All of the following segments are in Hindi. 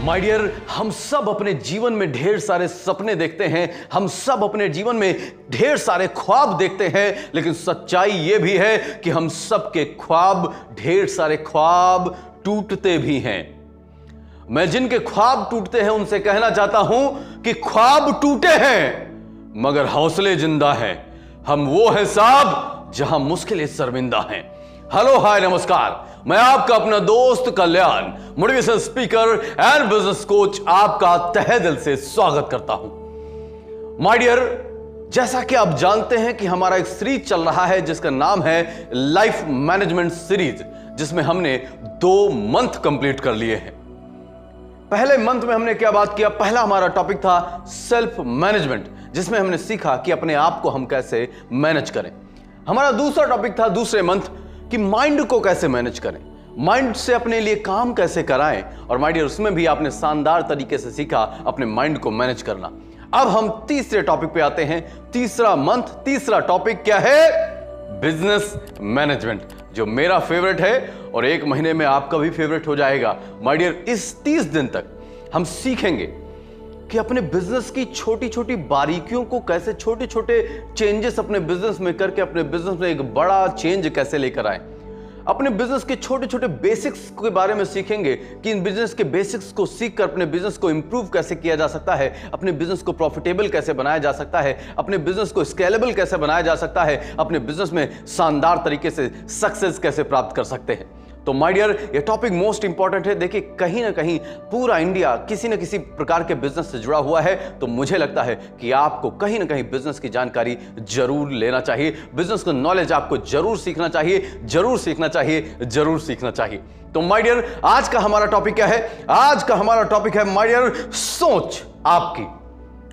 माय डियर, हम सब अपने जीवन में ढेर सारे सपने देखते हैं, हम सब अपने जीवन में ढेर सारे ख्वाब देखते हैं, लेकिन सच्चाई यह भी है कि हम सब के ख्वाब, ढेर सारे ख्वाब टूटते भी हैं। मैं जिनके ख्वाब टूटते हैं उनसे कहना चाहता हूं कि ख्वाब टूटे हैं मगर हौसले जिंदा हैं। हम वो हैं साहब जहां मुश्किलें शर्मिंदा हैं। हेलो, हाय, नमस्कार। मैं आपका अपना दोस्त Kalyan, motivational speaker and business coach, आपका तहे दिल से स्वागत करता हूं। माय डियर, जैसा कि आप जानते हैं कि हमारा एक सीरीज चल रहा है जिसका नाम है लाइफ मैनेजमेंट सीरीज, जिसमें हमने 2 मंथ कंप्लीट कर लिए हैं। पहले मंथ में हमने क्या बात किया? पहला हमारा टॉपिक था सेल्फ मैनेजमेंट, जिसमें हमने सीखा कि अपने आप को हम कैसे मैनेज करें। हमारा दूसरा टॉपिक था दूसरे मंथ कि माइंड को कैसे मैनेज करें, माइंड से अपने लिए काम कैसे कराएं। और माय डियर, उसमें भी आपने शानदार तरीके से सीखा अपने माइंड को मैनेज करना। अब हम तीसरे टॉपिक पे आते हैं। तीसरा मंथ, तीसरा टॉपिक क्या है? बिजनेस मैनेजमेंट, जो मेरा फेवरेट है और 1 महीने में आपका भी फेवरेट हो जाएगा। माय डियर, इस 30 दिन तक हम सीखेंगे कि अपने बिजनेस की छोटी छोटी बारीकियों को कैसे, छोटे छोटे चेंजेस अपने बिजनेस में करके अपने बिजनेस में एक बड़ा चेंज कैसे लेकर आए। अपने बिजनेस के छोटे छोटे बेसिक्स के बारे में सीखेंगे कि इन बिजनेस के बेसिक्स को सीखकर अपने बिजनेस को इंप्रूव कैसे किया जा सकता है, अपने बिजनेस को प्रॉफिटेबल कैसे बनाया जा सकता है, अपने बिजनेस को स्केलेबल कैसे बनाया जा सकता है, अपने बिजनेस में शानदार तरीके से सक्सेस कैसे प्राप्त कर सकते हैं। तो माय डियर, ये टॉपिक मोस्ट इंपॉर्टेंट है। देखिए, कहीं ना कहीं पूरा इंडिया किसी न किसी प्रकार के बिजनेस से जुड़ा हुआ है, तो मुझे लगता है कि आपको कहीं ना कहीं बिजनेस की जानकारी जरूर लेना चाहिए, बिजनेस का नॉलेज आपको जरूर सीखना चाहिए, जरूर सीखना चाहिए, जरूर सीखना चाहिए। तो माय डियर, आज का हमारा टॉपिक क्या है? आज का हमारा टॉपिक है माय डियर, सोच।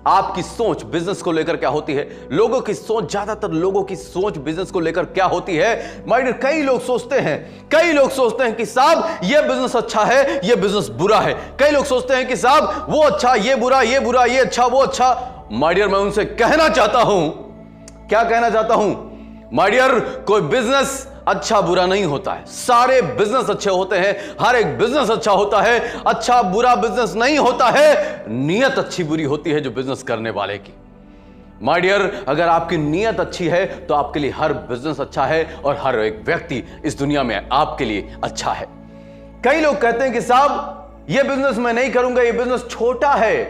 आपकी सोच बिजनेस को लेकर क्या होती है? लोगों की सोच, ज्यादातर लोगों की सोच बिजनेस को लेकर क्या होती है? माय डियर, कई लोग सोचते हैं कि साहब ये बिजनेस अच्छा है, ये बिजनेस बुरा है। कई लोग सोचते हैं कि साहब वो अच्छा, ये बुरा, ये बुरा, ये अच्छा, वो अच्छा। माय डियर, मैं उनसे कहना चाहता हूं, क्या कहना चाहता हूं? माय डियर, कोई बिजनेस अच्छा बुरा नहीं होता है, सारे बिजनेस अच्छे होते हैं, हर एक बिजनेस अच्छा होता है। अच्छा बुरा बिजनेस नहीं होता है, नियत अच्छी बुरी होती है जो बिजनेस करने वाले की। माय डियर, अगर आपकी नियत अच्छी है तो आपके लिए हर बिजनेस अच्छा है और हर एक व्यक्ति इस दुनिया में आपके लिए अच्छा है। कई लोग कहते हैं कि साहब ये बिजनेस मैं नहीं करूंगा, ये बिजनेस छोटा है।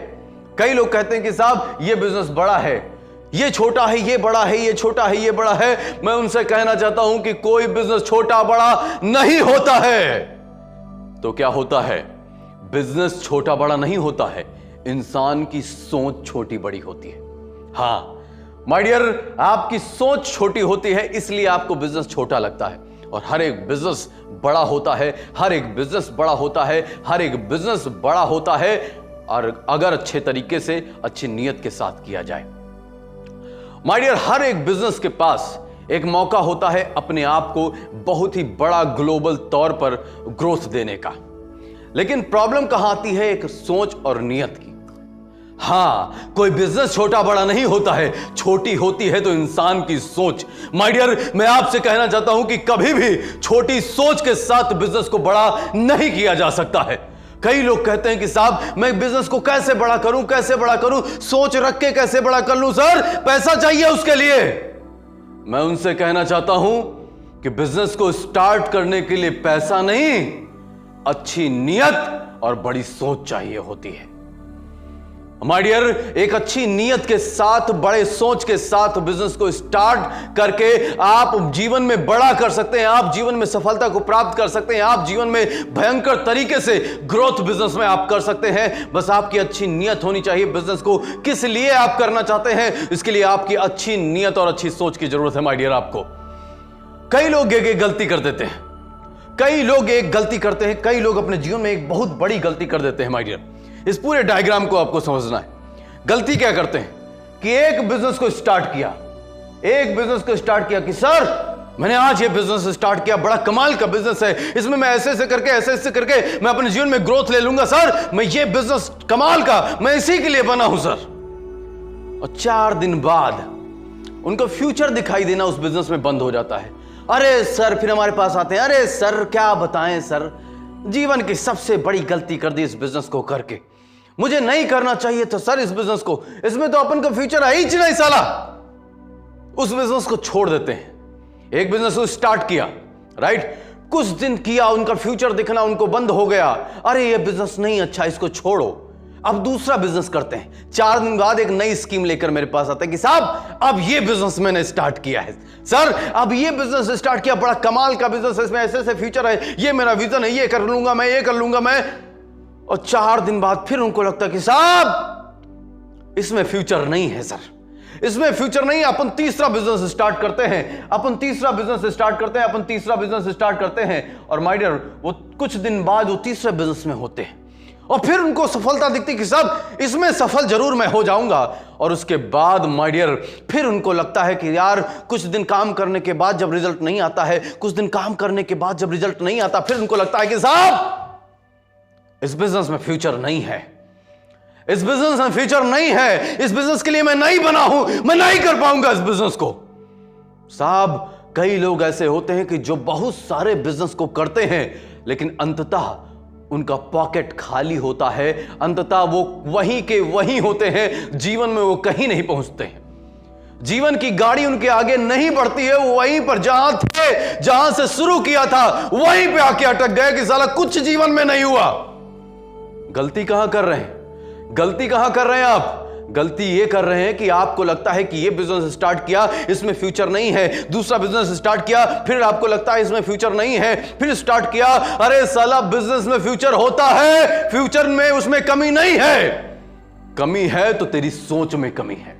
कई लोग कहते हैं कि साहब ये बिजनेस बड़ा है, ये छोटा है, ये बड़ा है, ये छोटा है, ये बड़ा है। मैं उनसे कहना चाहता हूं कि कोई बिजनेस छोटा बड़ा नहीं होता है। तो क्या होता है? बिजनेस छोटा बड़ा नहीं होता है, इंसान की सोच छोटी बड़ी होती है। हां माय डियर, आपकी सोच छोटी होती है, इसलिए आपको बिजनेस छोटा लगता है। और हर एक बिजनेस बड़ा होता है, हर एक बिजनेस बड़ा होता है, हर एक बिजनेस बड़ा होता है, और अगर अच्छे तरीके से, अच्छी नीयत के साथ किया जाए। माय डियर, हर एक बिजनेस के पास एक मौका होता है अपने आप को बहुत ही बड़ा ग्लोबल तौर पर ग्रोथ देने का। लेकिन प्रॉब्लम कहां आती है? एक सोच और नियत की। हां, कोई बिजनेस छोटा बड़ा नहीं होता है, छोटी होती है तो इंसान की सोच। माय डियर, मैं आपसे कहना चाहता हूं कि कभी भी छोटी सोच के साथ बिजनेस को बड़ा नहीं किया जा सकता है। कई लोग कहते हैं कि साहब मैं बिजनेस को कैसे बड़ा करूं, कैसे बड़ा करूं, सोच रख के कैसे बड़ा कर लूं? सर, पैसा चाहिए उसके लिए। मैं उनसे कहना चाहता हूं कि बिजनेस को स्टार्ट करने के लिए पैसा नहीं, अच्छी नियत और बड़ी सोच चाहिए होती है। माय डियर, एक अच्छी नियत के साथ, बड़े सोच के साथ बिजनेस को स्टार्ट करके आप जीवन में बड़ा कर सकते हैं, आप जीवन में सफलता को प्राप्त कर सकते हैं, आप जीवन में भयंकर तरीके से ग्रोथ बिजनेस में आप कर सकते हैं। बस आपकी अच्छी नियत होनी चाहिए। बिजनेस को किस लिए आप करना चाहते हैं, इसके लिए आपकी अच्छी नियत और अच्छी सोच की जरूरत है। माय डियर, आपको कई लोग एक गलती कर देते हैं, कई लोग एक गलती करते हैं, कई लोग अपने जीवन में एक बहुत बड़ी गलती कर देते हैं। माय डियर, इस पूरे डायग्राम को आपको समझना है। गलती क्या करते हैं कि एक बिजनेस को स्टार्ट किया कि सर मैंने आज ये बिजनेस स्टार्ट किया, बड़ा कमाल का बिजनेस है, इसमें मैं ऐसे ऐसे करके मैं अपने जीवन में ग्रोथ ले लूंगा। सर, मैं ये बिजनेस कमाल का, मैं इसी के लिए बना हूं सर। और 4 दिन बाद उनको फ्यूचर दिखाई देना उस बिजनेस में बंद हो जाता है। अरे सर, फिर हमारे पास आते हैं, अरे सर क्या बताएं सर, जीवन की सबसे बड़ी गलती कर दी इस बिजनेस को करके। मुझे नहीं करना चाहिए था सर इस बिजनेस को, इसमें तो अपन का फ्यूचर है ही नहीं साला। उस बिजनेस को छोड़ देते हैं। एक बिजनेस को स्टार्ट किया, राइट, कुछ दिन किया, उनका फ्यूचर दिखना उनको बंद हो गया। अरे ये बिजनेस नहीं अच्छा, इसको छोड़ो, अब दूसरा बिजनेस करते हैं। 4 दिन बाद एक नई स्कीम लेकर मेरे पास आता है कि साहब अब ये बिजनेस मैंने स्टार्ट किया है सर, अब ये बिजनेस स्टार्ट किया, बड़ा कमाल का बिजनेस है, इसमें ऐसे ऐसे फ्यूचर है, ये मेरा विजन है, ये कर लूंगा मैं, ये कर लूंगा मैं। और 4 दिन बाद फिर उनको लगता है कि साहब इसमें फ्यूचर नहीं है सर, इसमें फ्यूचर नहीं है, अपन तीसरा बिजनेस स्टार्ट करते हैं, अपन तीसरा बिजनेस स्टार्ट करते हैं, अपन तीसरा बिजनेस स्टार्ट करते हैं। और माय डियर वो कुछ दिन बाद वो तीसरे बिजनेस में होते हैं और फिर उनको सफलता दिखती कि साहब इसमें सफल जरूर मैं हो जाऊंगा। और उसके बाद माय डियर फिर उनको लगता है कि यार कुछ दिन काम करने के बाद जब रिजल्ट नहीं आता है, कुछ दिन काम करने के बाद जब रिजल्ट नहीं आता, फिर उनको लगता है कि साहब इस बिजनेस में फ्यूचर नहीं है, इस बिजनेस में फ्यूचर नहीं है, इस बिजनेस के लिए मैं नहीं बना हूं, मैं नहीं कर पाऊंगा इस बिजनेस को। साहब कई लोग ऐसे होते हैं कि जो बहुत सारे बिजनेस को करते हैं लेकिन अंततः उनका पॉकेट खाली होता है, अंततः वो वहीं के वहीं होते हैं, जीवन में वो कहीं नहीं पहुंचते हैं, जीवन की गाड़ी उनके आगे नहीं बढ़ती है, वो वहीं पर जहां थे, जहां से शुरू किया था वहीं पे आके अटक गए कि साला कुछ जीवन में नहीं हुआ। गलती कहां कर रहे हैं, गलती कहां कर रहे हैं आप? गलती ये कर रहे हैं कि आपको लगता है कि ये बिजनेस स्टार्ट किया इसमें फ्यूचर नहीं है, दूसरा बिजनेस स्टार्ट किया फिर आपको लगता है इसमें फ्यूचर नहीं है, फिर स्टार्ट किया, अरे साला बिजनेस में फ्यूचर होता है, फ्यूचर में उसमें कमी नहीं है। कमी है तो तेरी सोच में कमी है,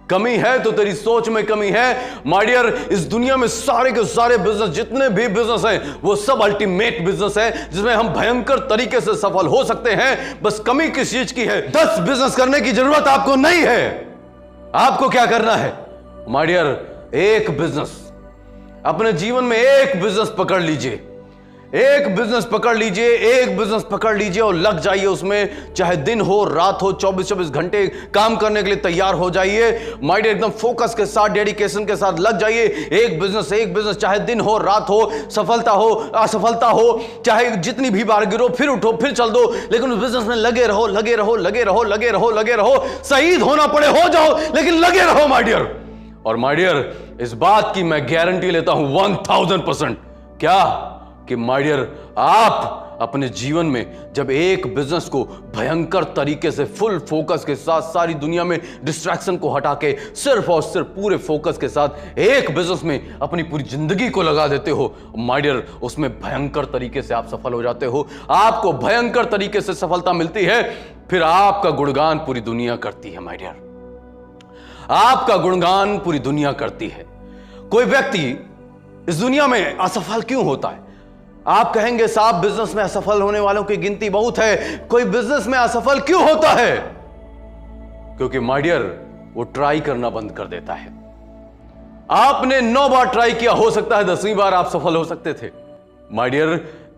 कमी है तो तेरी सोच में कमी है। माय डियर इस दुनिया में सारे के सारे बिजनेस, जितने भी बिजनेस हैं वो सब अल्टीमेट बिजनेस है जिसमें हम भयंकर तरीके से सफल हो सकते हैं। बस कमी किस चीज की है? 10 बिजनेस करने की जरूरत आपको नहीं है। आपको क्या करना है माय डियर? एक बिजनेस, अपने जीवन में एक बिजनेस पकड़ लीजिए, एक बिजनेस पकड़ लीजिए, एक बिजनेस पकड़ लीजिए और लग जाइए उसमें, चाहे दिन हो रात हो, 24-24 घंटे काम करने के लिए तैयार हो जाइए। माइंड एकदम फोकस के साथ, डेडिकेशन के साथ लग जाइए। एक बिजनेस, चाहे दिन हो रात हो, सफलता हो असफलता हो, चाहे जितनी भी बार गिरो फिर उठो फिर चल दो, लेकिन उस बिजनेस में लगे रहो, लगे रहो, लगे रहो, लगे रहो, लगे रहो। शहीद होना पड़े हो जाओ लेकिन लगे रहो माय डियर। और माय डियर इस बात की मैं गारंटी लेता हूं 1000%, क्या कि माय डियर आप अपने जीवन में जब एक बिजनेस को भयंकर तरीके से फुल फोकस के साथ, सारी दुनिया में डिस्ट्रैक्शन को हटा के सिर्फ और सिर्फ पूरे फोकस के साथ एक बिजनेस में अपनी पूरी जिंदगी को लगा देते हो माय डियर, उसमें भयंकर तरीके से आप सफल हो जाते हो, आपको भयंकर तरीके से सफलता मिलती है, फिर आपका गुणगान पूरी दुनिया करती है माय डियर, आपका गुणगान पूरी दुनिया करती है। कोई व्यक्ति इस दुनिया में असफल क्यों होता है? आप कहेंगे साहब बिजनेस में असफल होने वालों की गिनती बहुत है, कोई बिजनेस में असफल क्यों होता है? क्योंकि माय डियर वो ट्राई करना बंद कर देता है। आपने 9 बार ट्राई किया, हो सकता है 10वीं बार आप सफल हो सकते थे। माय डियर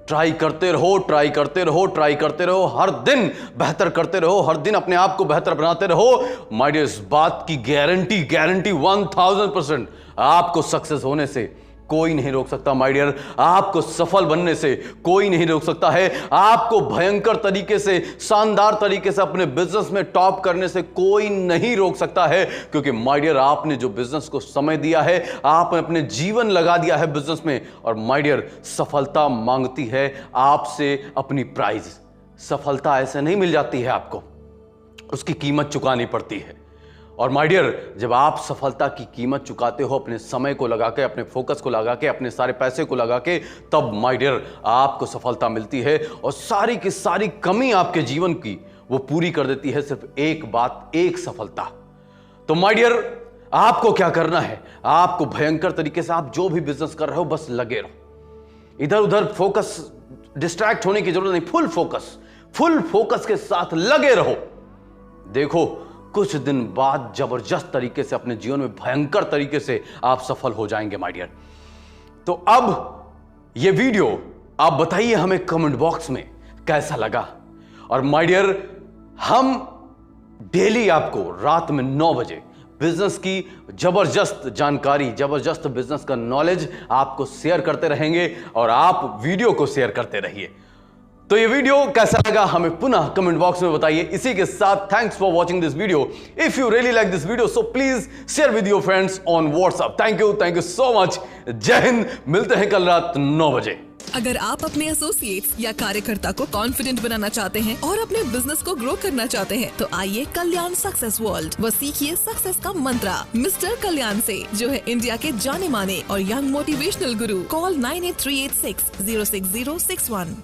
ट्राई करते रहो, ट्राई करते रहो, ट्राई करते रहो, हर दिन बेहतर करते रहो, हर दिन अपने आप को बेहतर बनाते रहो। माय डियर इस बात की गारंटी 1000% आपको सक्सेस होने से कोई नहीं रोक सकता माय डियर, आपको सफल बनने से कोई नहीं रोक सकता है, आपको भयंकर तरीके से, शानदार तरीके से अपने बिजनेस में टॉप करने से कोई नहीं रोक सकता है। क्योंकि माय डियर आपने जो बिजनेस को समय दिया है, आपने अपने जीवन लगा दिया है बिजनेस में, और माय डियर सफलता मांगती है आपसे अपनी प्राइज। सफलता ऐसे नहीं मिल जाती है आपको, उसकी कीमत चुकानी पड़ती है। और माय डियर जब आप सफलता की कीमत चुकाते हो अपने समय को लगा के, अपने फोकस को लगा के, अपने सारे पैसे को लगा के, तब माय डियर आपको सफलता मिलती है। और सारी की सारी कमी आपके जीवन की वो पूरी कर देती है सिर्फ एक बात, एक सफलता। तो माय डियर आपको क्या करना है? आपको भयंकर तरीके से आप जो भी बिजनेस कर रहे हो बस लगे रहो, इधर उधर फोकस, डिस्ट्रैक्ट होने की जरूरत नहीं, फुल फोकस के साथ लगे रहो। देखो कुछ दिन बाद जबरदस्त तरीके से अपने जीवन में भयंकर तरीके से आप सफल हो जाएंगे माय डियर। तो अब ये वीडियो आप बताइए हमें कमेंट बॉक्स में कैसा लगा। और माय डियर हम डेली आपको रात में 9 बजे बिजनेस की जबरदस्त जानकारी, जबरदस्त बिजनेस का नॉलेज आपको शेयर करते रहेंगे, और आप वीडियो को शेयर करते रहिए। तो ये वीडियो कैसा लगा हमें पुनः कमेंट बॉक्स में बताइए। इसी के साथ thanks for watching this video. If you really like this video so please share with your friends on WhatsApp. Thank you so much. जय हिंद। मिलते हैं कल रात 9 बजे। अगर आप अपने एसोसिएट्स या कार्यकर्ता को कॉन्फिडेंट बनाना चाहते हैं और अपने बिजनेस को ग्रो करना चाहते हैं तो आइए कल्याण सक्सेस वर्ल्ड व सीखिए सक्सेस का मंत्र मिस्टर कल्याण से, जो है इंडिया के जाने माने और यंग मोटिवेशनल गुरु। कॉल 9838606061।